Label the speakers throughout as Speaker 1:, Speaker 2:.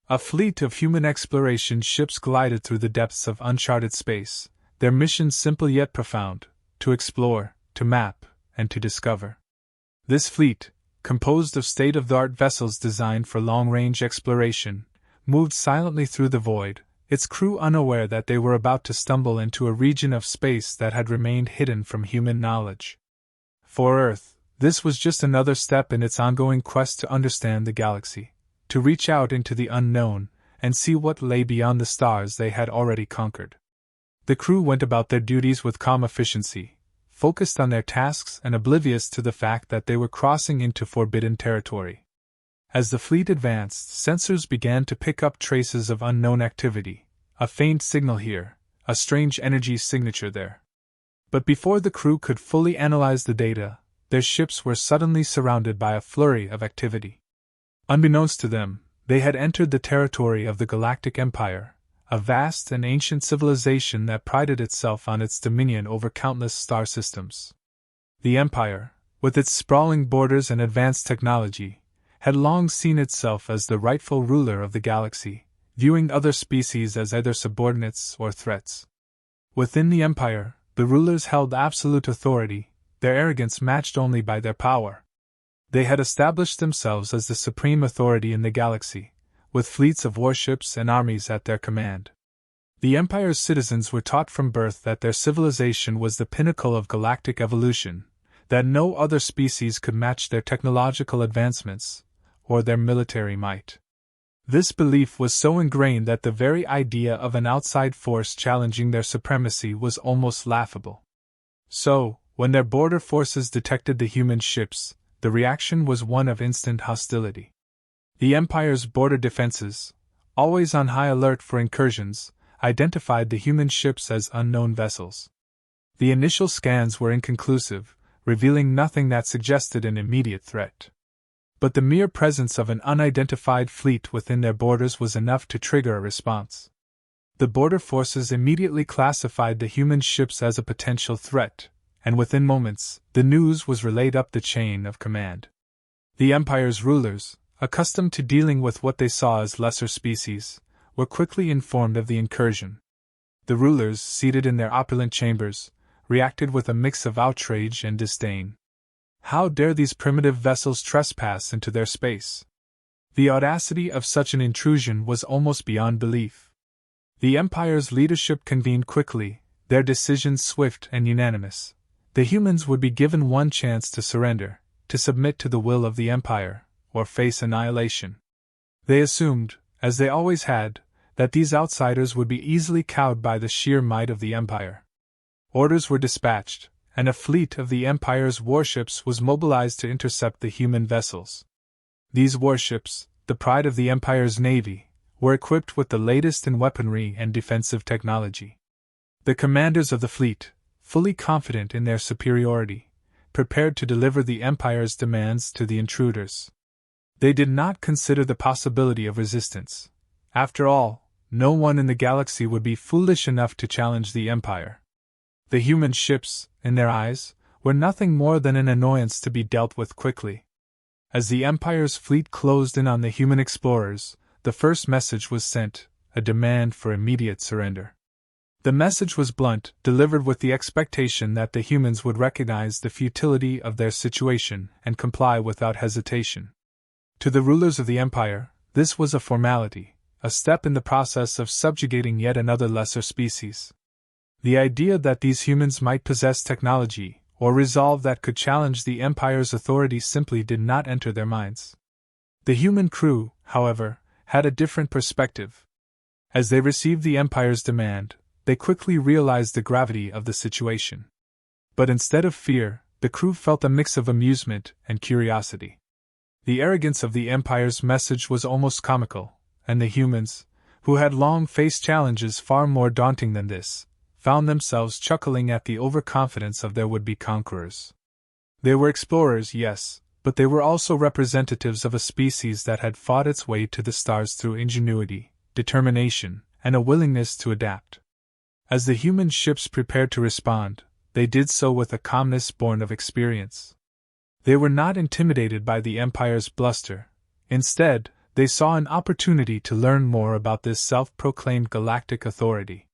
Speaker 1: A fleet of human exploration ships glided through the depths of uncharted space, their mission simple yet profound: to explore, to map, and to discover. This fleet, composed of state-of-the-art vessels designed for long-range exploration, moved silently through the void, its crew unaware that they were about to stumble into a region of space that had remained hidden from human knowledge. For Earth, this was just another step in its ongoing quest to understand the galaxy, to reach out into the unknown and see what lay beyond the stars they had already conquered. The crew went about their duties with calm efficiency, focused on their tasks and oblivious to the fact that they were crossing into forbidden territory. As the fleet advanced, sensors began to pick up traces of unknown activity, a faint signal here, a strange energy signature there. But before the crew could fully analyze the data, their ships were suddenly surrounded by a flurry of activity. Unbeknownst to them, they had entered the territory of the Galactic Empire, a vast and ancient civilization that prided itself on its dominion over countless star systems. The Empire, with its sprawling borders and advanced technology, had long seen itself as the rightful ruler of the galaxy, viewing other species as either subordinates or threats. Within the Empire, the rulers held absolute authority, their arrogance matched only by their power. They had established themselves as the supreme authority in the galaxy, with fleets of warships and armies at their command. The Empire's citizens were taught from birth that their civilization was the pinnacle of galactic evolution, that no other species could match their technological advancements, or their military might. This belief was so ingrained that the very idea of an outside force challenging their supremacy was almost laughable. So, when their border forces detected the human ships, the reaction was one of instant hostility. The Empire's border defenses, always on high alert for incursions, identified the human ships as unknown vessels. The initial scans were inconclusive, revealing nothing that suggested an immediate threat. But the mere presence of an unidentified fleet within their borders was enough to trigger a response. The border forces immediately classified the human ships as a potential threat, and within moments, the news was relayed up the chain of command. The Empire's rulers, accustomed to dealing with what they saw as lesser species, were quickly informed of the incursion. The rulers, seated in their opulent chambers, reacted with a mix of outrage and disdain. How dare these primitive vessels trespass into their space? The audacity of such an intrusion was almost beyond belief. The Empire's leadership convened quickly, their decisions swift and unanimous. The humans would be given one chance to surrender, to submit to the will of the Empire, or face annihilation. They assumed, as they always had, that these outsiders would be easily cowed by the sheer might of the Empire. Orders were dispatched, and a fleet of the Empire's warships was mobilized to intercept the human vessels. These warships, the pride of the Empire's navy, were equipped with the latest in weaponry and defensive technology. The commanders of the fleet, fully confident in their superiority, prepared to deliver the Empire's demands to the intruders. They did not consider the possibility of resistance. After all, no one in the galaxy would be foolish enough to challenge the Empire. The human ships, in their eyes, were nothing more than an annoyance to be dealt with quickly. As the Empire's fleet closed in on the human explorers, the first message was sent, a demand for immediate surrender. The message was blunt, delivered with the expectation that the humans would recognize the futility of their situation and comply without hesitation. To the rulers of the Empire, this was a formality, a step in the process of subjugating yet another lesser species. The idea that these humans might possess technology, or resolve that could challenge the Empire's authority simply did not enter their minds. The human crew, however, had a different perspective. As they received the Empire's demand, they quickly realized the gravity of the situation. But instead of fear, the crew felt a mix of amusement and curiosity. The arrogance of the Empire's message was almost comical, and the humans, who had long faced challenges far more daunting than this, found themselves chuckling at the overconfidence of their would-be conquerors. They were explorers, yes, but they were also representatives of a species that had fought its way to the stars through ingenuity, determination, and a willingness to adapt. As the human ships prepared to respond, they did so with a calmness born of experience. They were not intimidated by the Empire's bluster. Instead, They saw an opportunity to learn more about this self-proclaimed galactic authority.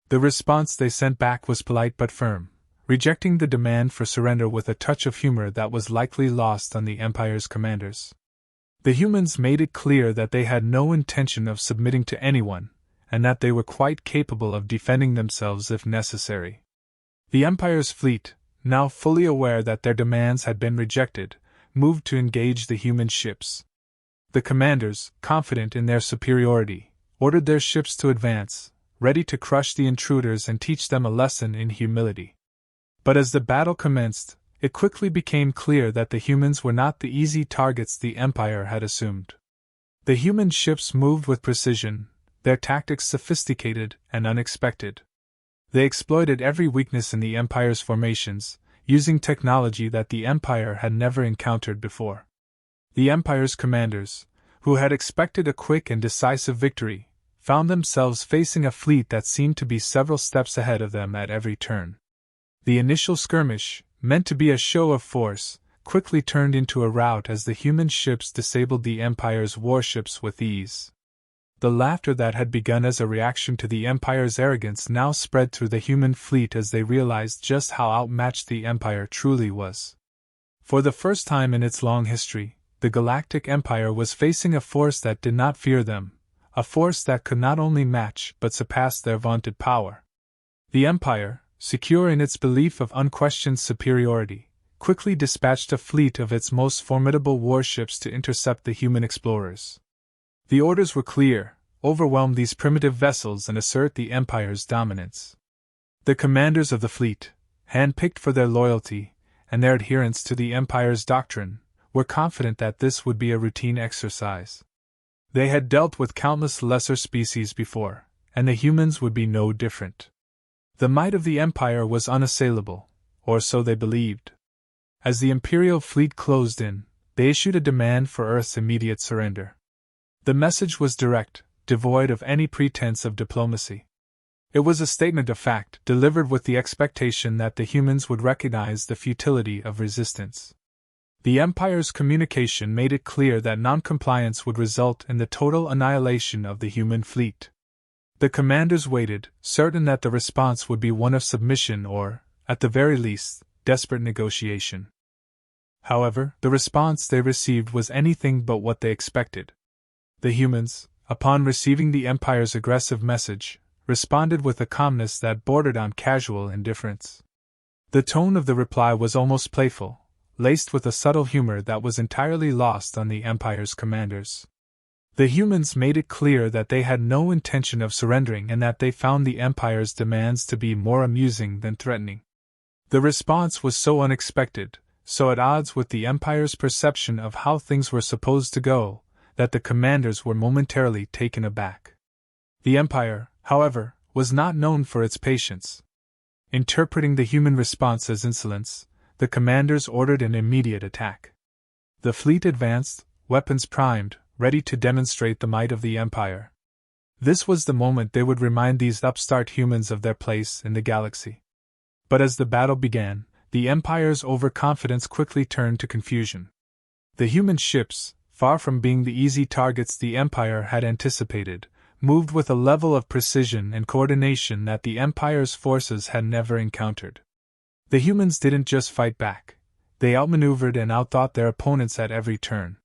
Speaker 1: The response they sent back was polite but firm, rejecting the demand for surrender with a touch of humor that was likely lost on the Empire's commanders. The humans made it clear that they had no intention of submitting to anyone, and that they were quite capable of defending themselves if necessary. The Empire's fleet, now fully aware that their demands had been rejected, moved to engage the human ships. The commanders, confident in their superiority, ordered their ships to advance, ready to crush the intruders and teach them a lesson in humility. But as the battle commenced, it quickly became clear that the humans were not the easy targets the Empire had assumed. The human ships moved with precision, their tactics sophisticated and unexpected. They exploited every weakness in the Empire's formations, using technology that the Empire had never encountered before. The Empire's commanders, who had expected a quick and decisive victory, found themselves facing a fleet that seemed to be several steps ahead of them at every turn. The initial skirmish, meant to be a show of force, quickly turned into a rout as the human ships disabled the Empire's warships with ease. The laughter that had begun as a reaction to the Empire's arrogance now spread through the human fleet as they realized just how outmatched the Empire truly was. For the first time in its long history, the Galactic Empire was facing a force that did not fear them, a force that could not only match but surpass their vaunted power. The Empire, secure in its belief of unquestioned superiority, quickly dispatched a fleet of its most formidable warships to intercept the human explorers. The orders were clear: overwhelm these primitive vessels and assert the Empire's dominance. The commanders of the fleet, handpicked for their loyalty and their adherence to the Empire's doctrine, were confident that this would be a routine exercise. They had dealt with countless lesser species before, and the humans would be no different. The might of the Empire was unassailable, or so they believed. As the Imperial fleet closed in, they issued a demand for Earth's immediate surrender. The message was direct, devoid of any pretense of diplomacy. It was a statement of fact, delivered with the expectation that the humans would recognize the futility of resistance. The Empire's communication made it clear that non-compliance would result in the total annihilation of the human fleet. The commanders waited, certain that the response would be one of submission or, at the very least, desperate negotiation. However, the response they received was anything but what they expected. The humans, upon receiving the Empire's aggressive message, responded with a calmness that bordered on casual indifference. The tone of the reply was almost playful, laced with a subtle humor that was entirely lost on the Empire's commanders. The humans made it clear that they had no intention of surrendering and that they found the Empire's demands to be more amusing than threatening. The response was so unexpected, so at odds with the Empire's perception of how things were supposed to go, that the commanders were momentarily taken aback. The Empire, however, was not known for its patience. Interpreting the human response as insolence, the commanders ordered an immediate attack. The fleet advanced, weapons primed, ready to demonstrate the might of the Empire. This was the moment they would remind these upstart humans of their place in the galaxy. But as the battle began, the Empire's overconfidence quickly turned to confusion. The human ships, far from being the easy targets the Empire had anticipated, moved with a level of precision and coordination that the Empire's forces had never encountered. The humans didn't just fight back, they outmaneuvered and outthought their opponents at every turn.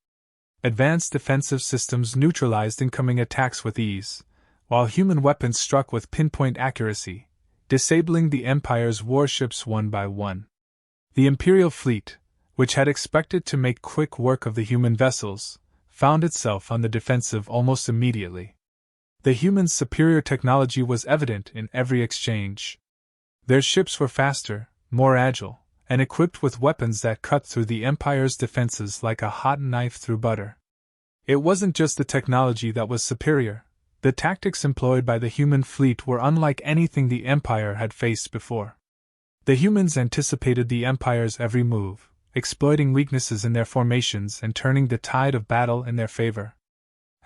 Speaker 1: Advanced defensive systems neutralized incoming attacks with ease, while human weapons struck with pinpoint accuracy, disabling the Empire's warships one by one. The Imperial fleet, which had expected to make quick work of the human vessels, found itself on the defensive almost immediately. The humans' superior technology was evident in every exchange. Their ships were faster, more agile, and equipped with weapons that cut through the Empire's defenses like a hot knife through butter. It wasn't just the technology that was superior. The tactics employed by the human fleet were unlike anything the Empire had faced before. The humans anticipated the Empire's every move, exploiting weaknesses in their formations and turning the tide of battle in their favor.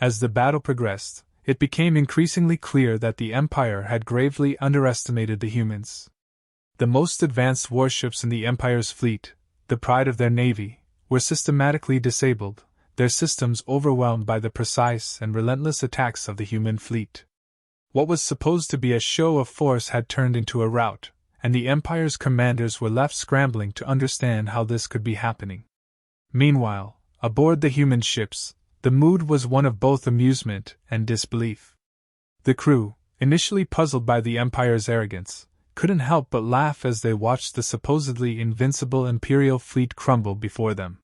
Speaker 1: As the battle progressed, it became increasingly clear that the Empire had gravely underestimated the humans. The most advanced warships in the Empire's fleet, the pride of their navy, were systematically disabled, their systems overwhelmed by the precise and relentless attacks of the human fleet. What was supposed to be a show of force had turned into a rout, and the Empire's commanders were left scrambling to understand how this could be happening. Meanwhile, aboard the human ships, the mood was one of both amusement and disbelief. The crew, initially puzzled by the Empire's arrogance, couldn't help but laugh as they watched the supposedly invincible Imperial fleet crumble before them.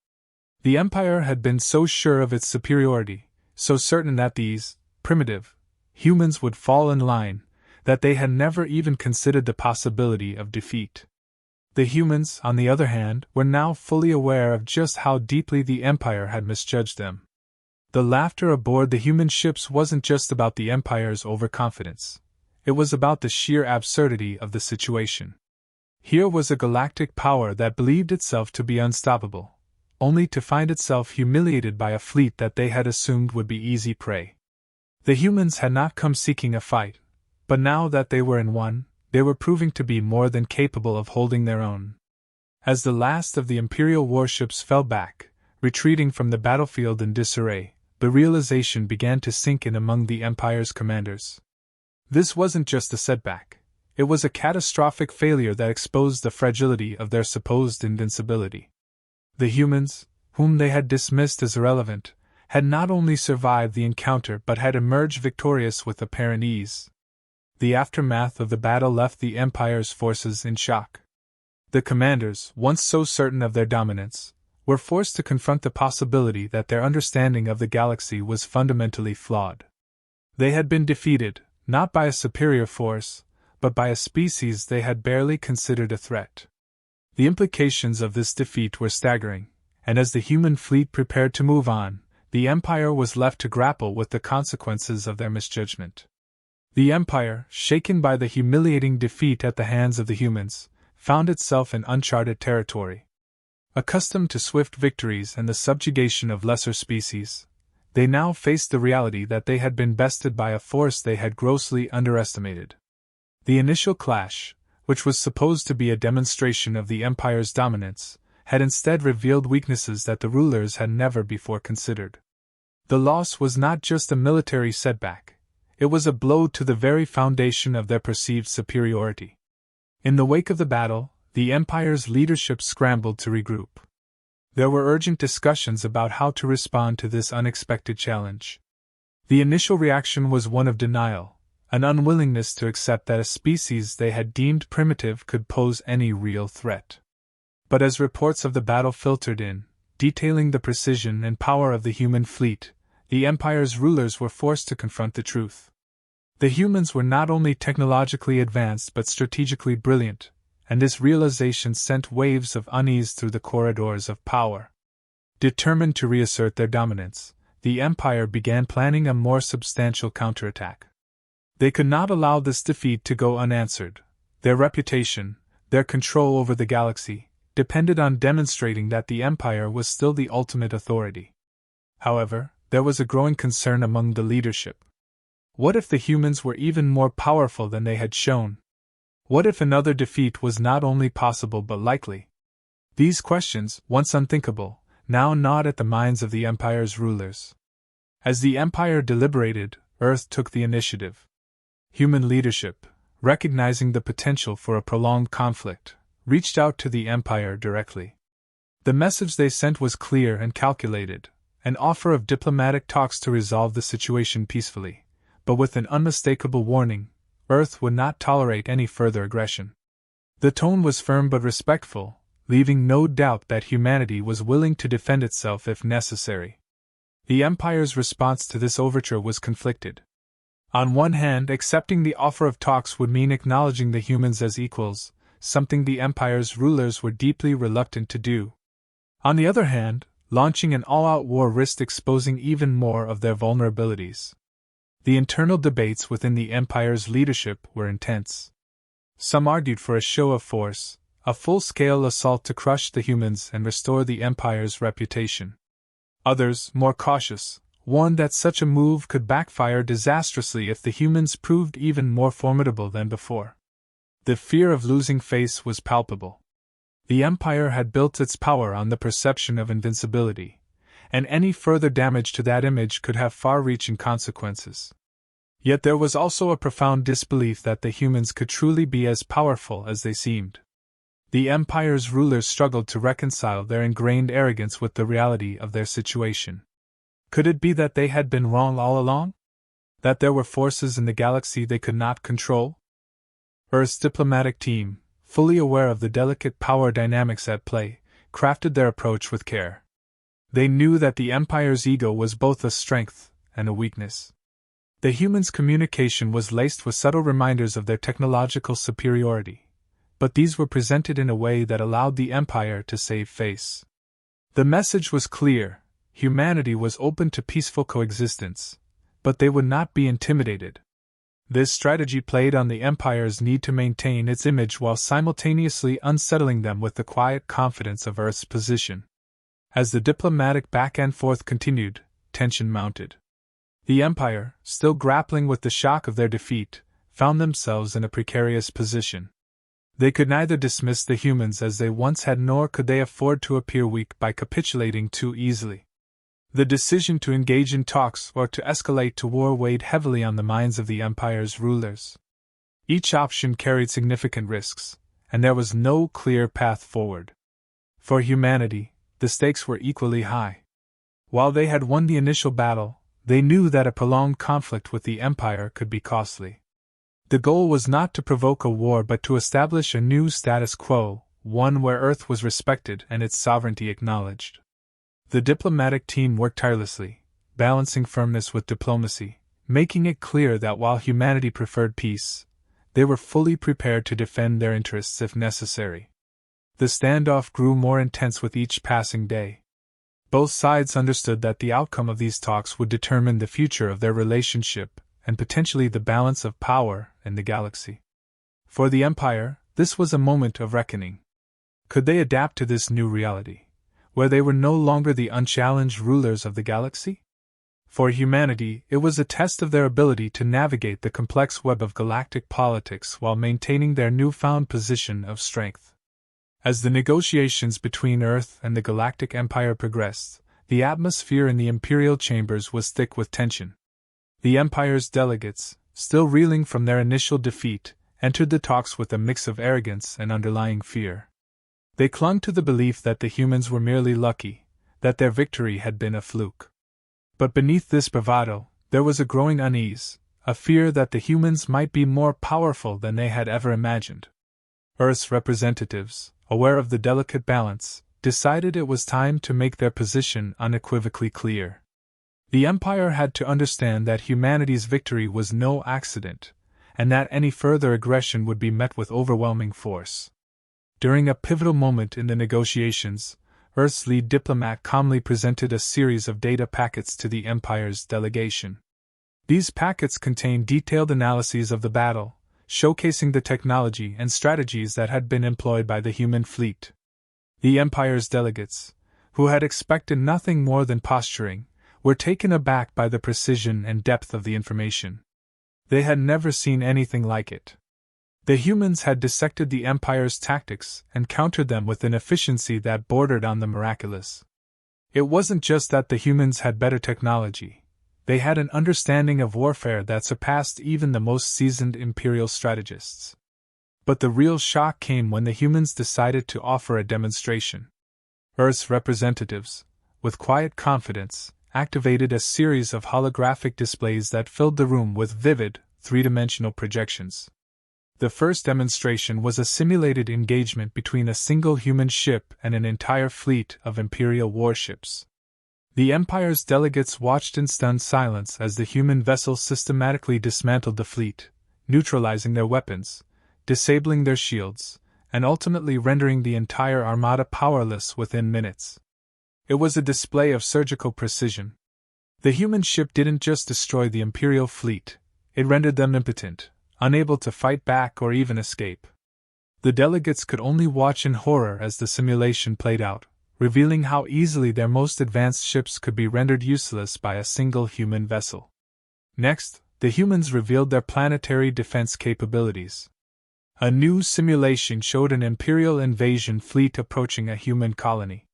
Speaker 1: The Empire had been so sure of its superiority, so certain that these, primitive, humans would fall in line, that they had never even considered the possibility of defeat. The humans, on the other hand, were now fully aware of just how deeply the Empire had misjudged them. The laughter aboard the human ships wasn't just about the Empire's overconfidence. It was about the sheer absurdity of the situation. Here was a galactic power that believed itself to be unstoppable, only to find itself humiliated by a fleet that they had assumed would be easy prey. The humans had not come seeking a fight, but now that they were in one, they were proving to be more than capable of holding their own. As the last of the Imperial warships fell back, retreating from the battlefield in disarray, the realization began to sink in among the Empire's commanders. This wasn't just a setback, it was a catastrophic failure that exposed the fragility of their supposed invincibility. The humans, whom they had dismissed as irrelevant, had not only survived the encounter but had emerged victorious with apparent ease. The aftermath of the battle left the Empire's forces in shock. The commanders, once so certain of their dominance, were forced to confront the possibility that their understanding of the galaxy was fundamentally flawed. They had been defeated, not by a superior force, but by a species they had barely considered a threat. The implications of this defeat were staggering, and as the human fleet prepared to move on, the Empire was left to grapple with the consequences of their misjudgment. The Empire, shaken by the humiliating defeat at the hands of the humans, found itself in uncharted territory. Accustomed to swift victories and the subjugation of lesser species, they now faced the reality that they had been bested by a force they had grossly underestimated. The initial clash, which was supposed to be a demonstration of the Empire's dominance, had instead revealed weaknesses that the rulers had never before considered. The loss was not just a military setback, it was a blow to the very foundation of their perceived superiority. In the wake of the battle, the Empire's leadership scrambled to regroup. There were urgent discussions about how to respond to this unexpected challenge. The initial reaction was one of denial, an unwillingness to accept that a species they had deemed primitive could pose any real threat. But as reports of the battle filtered in, detailing the precision and power of the human fleet, the Empire's rulers were forced to confront the truth. The humans were not only technologically advanced but strategically brilliant, and this realization sent waves of unease through the corridors of power. Determined to reassert their dominance, the Empire began planning a more substantial counterattack. They could not allow this defeat to go unanswered. Their reputation, their control over the galaxy, depended on demonstrating that the Empire was still the ultimate authority. However, there was a growing concern among the leadership. What if the humans were even more powerful than they had shown? What if another defeat was not only possible but likely? These questions, once unthinkable, now gnawed at the minds of the Empire's rulers. As the Empire deliberated, Earth took the initiative. Human leadership, recognizing the potential for a prolonged conflict, reached out to the Empire directly. The message they sent was clear and calculated, an offer of diplomatic talks to resolve the situation peacefully, but with an unmistakable warning: Earth would not tolerate any further aggression. The tone was firm but respectful, leaving no doubt that humanity was willing to defend itself if necessary. The Empire's response to this overture was conflicted. On one hand, accepting the offer of talks would mean acknowledging the humans as equals, something the Empire's rulers were deeply reluctant to do. On the other hand, launching an all-out war risked exposing even more of their vulnerabilities. The internal debates within the Empire's leadership were intense. Some argued for a show of force, a full-scale assault to crush the humans and restore the Empire's reputation. Others, more cautious, warned that such a move could backfire disastrously if the humans proved even more formidable than before. The fear of losing face was palpable. The Empire had built its power on the perception of invincibility, and any further damage to that image could have far-reaching consequences. Yet there was also a profound disbelief that the humans could truly be as powerful as they seemed. The Empire's rulers struggled to reconcile their ingrained arrogance with the reality of their situation. Could it be that they had been wrong all along? That there were forces in the galaxy they could not control? Earth's diplomatic team, fully aware of the delicate power dynamics at play, crafted their approach with care. They knew that the Empire's ego was both a strength and a weakness. The humans' communication was laced with subtle reminders of their technological superiority, but these were presented in a way that allowed the Empire to save face. The message was clear: humanity was open to peaceful coexistence, but they would not be intimidated. This strategy played on the Empire's need to maintain its image while simultaneously unsettling them with the quiet confidence of Earth's position. As the diplomatic back and forth continued, tension mounted. The Empire, still grappling with the shock of their defeat, found themselves in a precarious position. They could neither dismiss the humans as they once had nor could they afford to appear weak by capitulating too easily. The decision to engage in talks or to escalate to war weighed heavily on the minds of the Empire's rulers. Each option carried significant risks, and there was no clear path forward. For humanity, the stakes were equally high. While they had won the initial battle, they knew that a prolonged conflict with the Empire could be costly. The goal was not to provoke a war but to establish a new status quo, one where Earth was respected and its sovereignty acknowledged. The diplomatic team worked tirelessly, balancing firmness with diplomacy, making it clear that while humanity preferred peace, they were fully prepared to defend their interests if necessary. The standoff grew more intense with each passing day. Both sides understood that the outcome of these talks would determine the future of their relationship and potentially the balance of power in the galaxy. For the Empire, this was a moment of reckoning. Could they adapt to this new reality, where they were no longer the unchallenged rulers of the galaxy? For humanity, it was a test of their ability to navigate the complex web of galactic politics while maintaining their newfound position of strength. As the negotiations between Earth and the Galactic Empire progressed, the atmosphere in the Imperial chambers was thick with tension. The Empire's delegates, still reeling from their initial defeat, entered the talks with a mix of arrogance and underlying fear. They clung to the belief that the humans were merely lucky, that their victory had been a fluke. But beneath this bravado, there was a growing unease, a fear that the humans might be more powerful than they had ever imagined. Earth's representatives, aware of the delicate balance, decided it was time to make their position unequivocally clear. The Empire had to understand that humanity's victory was no accident, and that any further aggression would be met with overwhelming force. During a pivotal moment in the negotiations, Earth's lead diplomat calmly presented a series of data packets to the Empire's delegation. These packets contained detailed analyses of the battle, showcasing the technology and strategies that had been employed by the human fleet. The Empire's delegates, who had expected nothing more than posturing, were taken aback by the precision and depth of the information. They had never seen anything like it. The humans had dissected the Empire's tactics and countered them with an efficiency that bordered on the miraculous. It wasn't just that the humans had better technology. They had an understanding of warfare that surpassed even the most seasoned Imperial strategists. But the real shock came when the humans decided to offer a demonstration. Earth's representatives, with quiet confidence, activated a series of holographic displays that filled the room with vivid, three-dimensional projections. The first demonstration was a simulated engagement between a single human ship and an entire fleet of Imperial warships. The Empire's delegates watched in stunned silence as the human vessels systematically dismantled the fleet, neutralizing their weapons, disabling their shields, and ultimately rendering the entire armada powerless within minutes. It was a display of surgical precision. The human ship didn't just destroy the Imperial fleet, it rendered them impotent, unable to fight back or even escape. The delegates could only watch in horror as the simulation played out, revealing how easily their most advanced ships could be rendered useless by a single human vessel. Next, the humans revealed their planetary defense capabilities. A new simulation showed an Imperial invasion fleet approaching a human colony.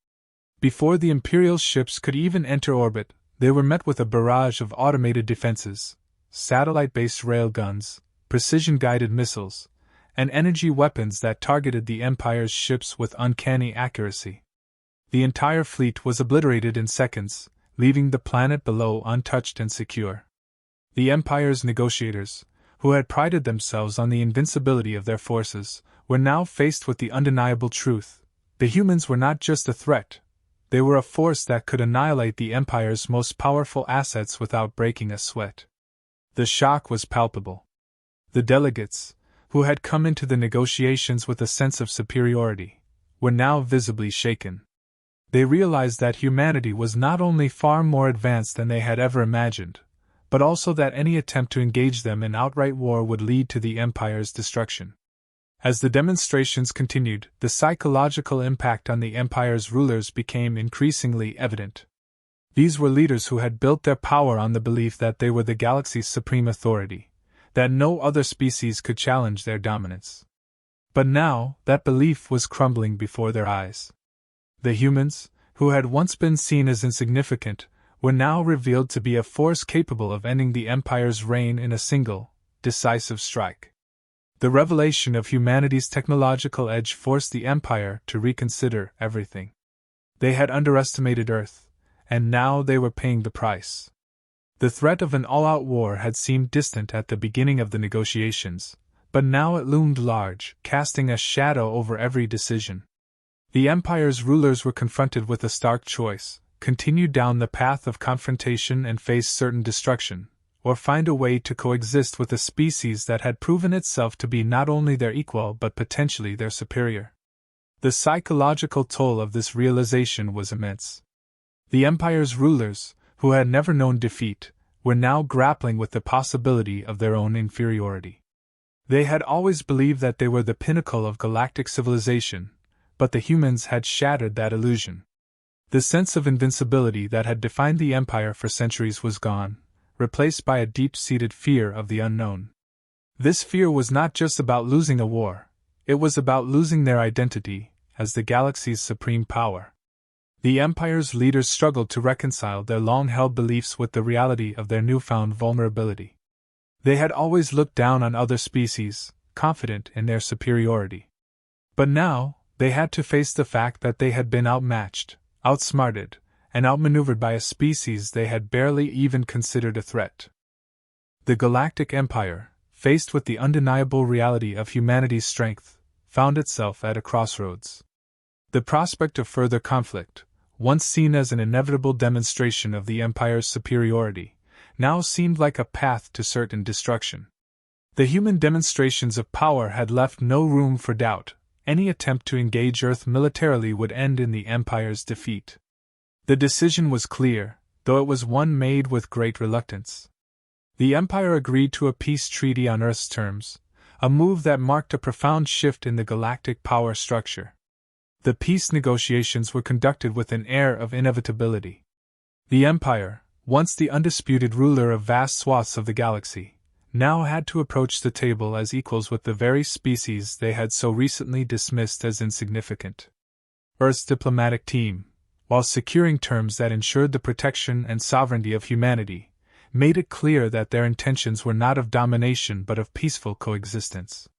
Speaker 1: Before the Imperial ships could even enter orbit, they were met with a barrage of automated defenses, satellite-based railguns, precision-guided missiles, and energy weapons that targeted the Empire's ships with uncanny accuracy. The entire fleet was obliterated in seconds, leaving the planet below untouched and secure. The Empire's negotiators, who had prided themselves on the invincibility of their forces, were now faced with the undeniable truth: the humans were not just a threat, they were a force that could annihilate the Empire's most powerful assets without breaking a sweat. The shock was palpable. The delegates, who had come into the negotiations with a sense of superiority, were now visibly shaken. They realized that humanity was not only far more advanced than they had ever imagined, but also that any attempt to engage them in outright war would lead to the Empire's destruction. As the demonstrations continued, the psychological impact on the Empire's rulers became increasingly evident. These were leaders who had built their power on the belief that they were the galaxy's supreme authority, that no other species could challenge their dominance. But now, that belief was crumbling before their eyes. The humans, who had once been seen as insignificant, were now revealed to be a force capable of ending the Empire's reign in a single, decisive strike. The revelation of humanity's technological edge forced the Empire to reconsider everything. They had underestimated Earth, and now they were paying the price. The threat of an all-out war had seemed distant at the beginning of the negotiations, but now it loomed large, casting a shadow over every decision. The Empire's rulers were confronted with a stark choice: continue down the path of confrontation and face certain destruction, or find a way to coexist with a species that had proven itself to be not only their equal but potentially their superior. The psychological toll of this realization was immense. The Empire's rulers, who had never known defeat, were now grappling with the possibility of their own inferiority. They had always believed that they were the pinnacle of galactic civilization, but the humans had shattered that illusion. The sense of invincibility that had defined the Empire for centuries was gone, replaced by a deep-seated fear of the unknown. This fear was not just about losing a war, it was about losing their identity as the galaxy's supreme power. The Empire's leaders struggled to reconcile their long-held beliefs with the reality of their newfound vulnerability. They had always looked down on other species, confident in their superiority. But now, they had to face the fact that they had been outmatched, outsmarted, and outmaneuvered by a species they had barely even considered a threat. The Galactic Empire, faced with the undeniable reality of humanity's strength, found itself at a crossroads. The prospect of further conflict, once seen as an inevitable demonstration of the Empire's superiority, now seemed like a path to certain destruction. The human demonstrations of power had left no room for doubt. Any attempt to engage Earth militarily would end in the Empire's defeat. The decision was clear, though it was one made with great reluctance. The Empire agreed to a peace treaty on Earth's terms, a move that marked a profound shift in the galactic power structure. The peace negotiations were conducted with an air of inevitability. The Empire, once the undisputed ruler of vast swaths of the galaxy, now had to approach the table as equals with the very species they had so recently dismissed as insignificant. Earth's diplomatic team, while securing terms that ensured the protection and sovereignty of humanity, made it clear that their intentions were not of domination but of peaceful coexistence.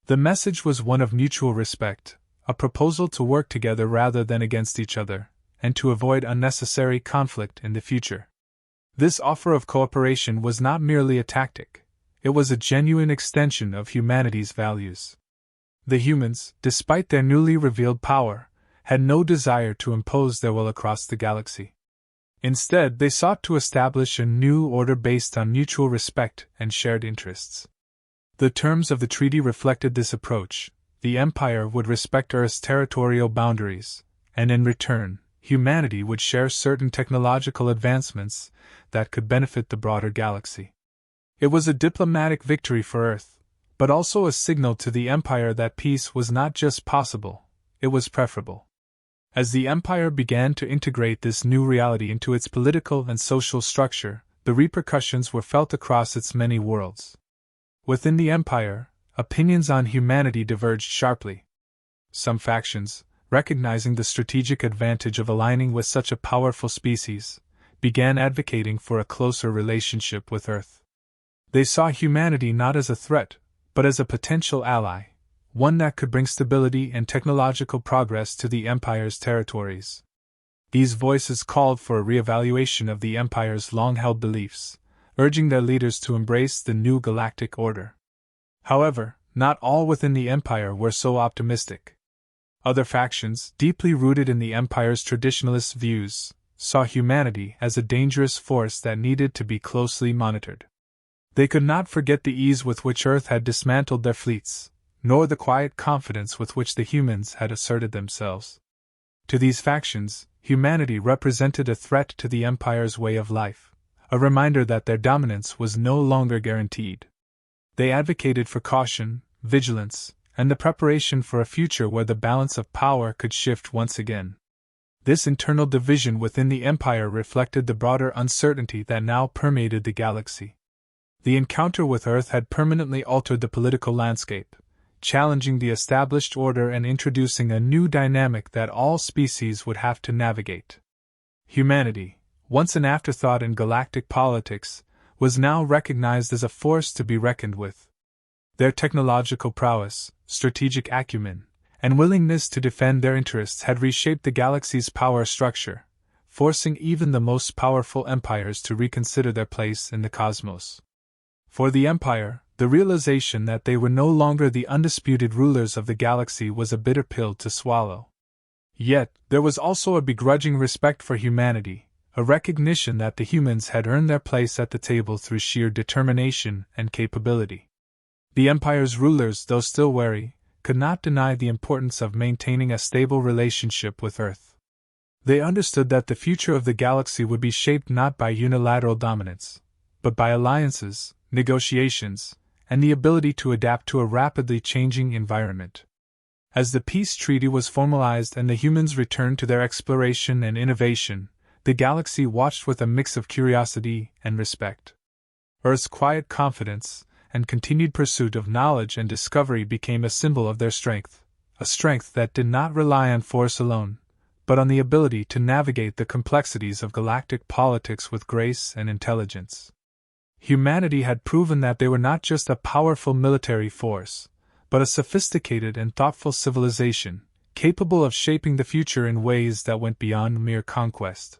Speaker 1: The message was one of mutual respect, a proposal to work together rather than against each other, and to avoid unnecessary conflict in the future. This offer of cooperation was not merely a tactic. It was a genuine extension of humanity's values. The humans, despite their newly revealed power, had no desire to impose their will across the galaxy. Instead, they sought to establish a new order based on mutual respect and shared interests. The terms of the treaty reflected this approach. The Empire would respect Earth's territorial boundaries, and in return, humanity would share certain technological advancements that could benefit the broader galaxy. It was a diplomatic victory for Earth, but also a signal to the Empire that peace was not just possible, it was preferable. As the Empire began to integrate this new reality into its political and social structure, the repercussions were felt across its many worlds. Within the Empire, opinions on humanity diverged sharply. Some factions, recognizing the strategic advantage of aligning with such a powerful species, began advocating for a closer relationship with Earth. They saw humanity not as a threat, but as a potential ally, one that could bring stability and technological progress to the Empire's territories. These voices called for a reevaluation of the Empire's long-held beliefs, urging their leaders to embrace the new galactic order. However, not all within the Empire were so optimistic. Other factions, deeply rooted in the Empire's traditionalist views, saw humanity as a dangerous force that needed to be closely monitored. They could not forget the ease with which Earth had dismantled their fleets, nor the quiet confidence with which the humans had asserted themselves. To these factions, humanity represented a threat to the Empire's way of life, a reminder that their dominance was no longer guaranteed. They advocated for caution, vigilance, and the preparation for a future where the balance of power could shift once again. This internal division within the Empire reflected the broader uncertainty that now permeated the galaxy. The encounter with Earth had permanently altered the political landscape, challenging the established order and introducing a new dynamic that all species would have to navigate. Humanity, once an afterthought in galactic politics, was now recognized as a force to be reckoned with. Their technological prowess, strategic acumen, and willingness to defend their interests had reshaped the galaxy's power structure, forcing even the most powerful empires to reconsider their place in the cosmos. For the Empire, the realization that they were no longer the undisputed rulers of the galaxy was a bitter pill to swallow. Yet, there was also a begrudging respect for humanity, a recognition that the humans had earned their place at the table through sheer determination and capability. The Empire's rulers, though still wary, could not deny the importance of maintaining a stable relationship with Earth. They understood that the future of the galaxy would be shaped not by unilateral dominance, but by alliances, negotiations, and the ability to adapt to a rapidly changing environment. As the peace treaty was formalized and the humans returned to their exploration and innovation, the galaxy watched with a mix of curiosity and respect. Earth's quiet confidence and continued pursuit of knowledge and discovery became a symbol of their strength, a strength that did not rely on force alone, but on the ability to navigate the complexities of galactic politics with grace and intelligence. Humanity had proven that they were not just a powerful military force, but a sophisticated and thoughtful civilization, capable of shaping the future in ways that went beyond mere conquest.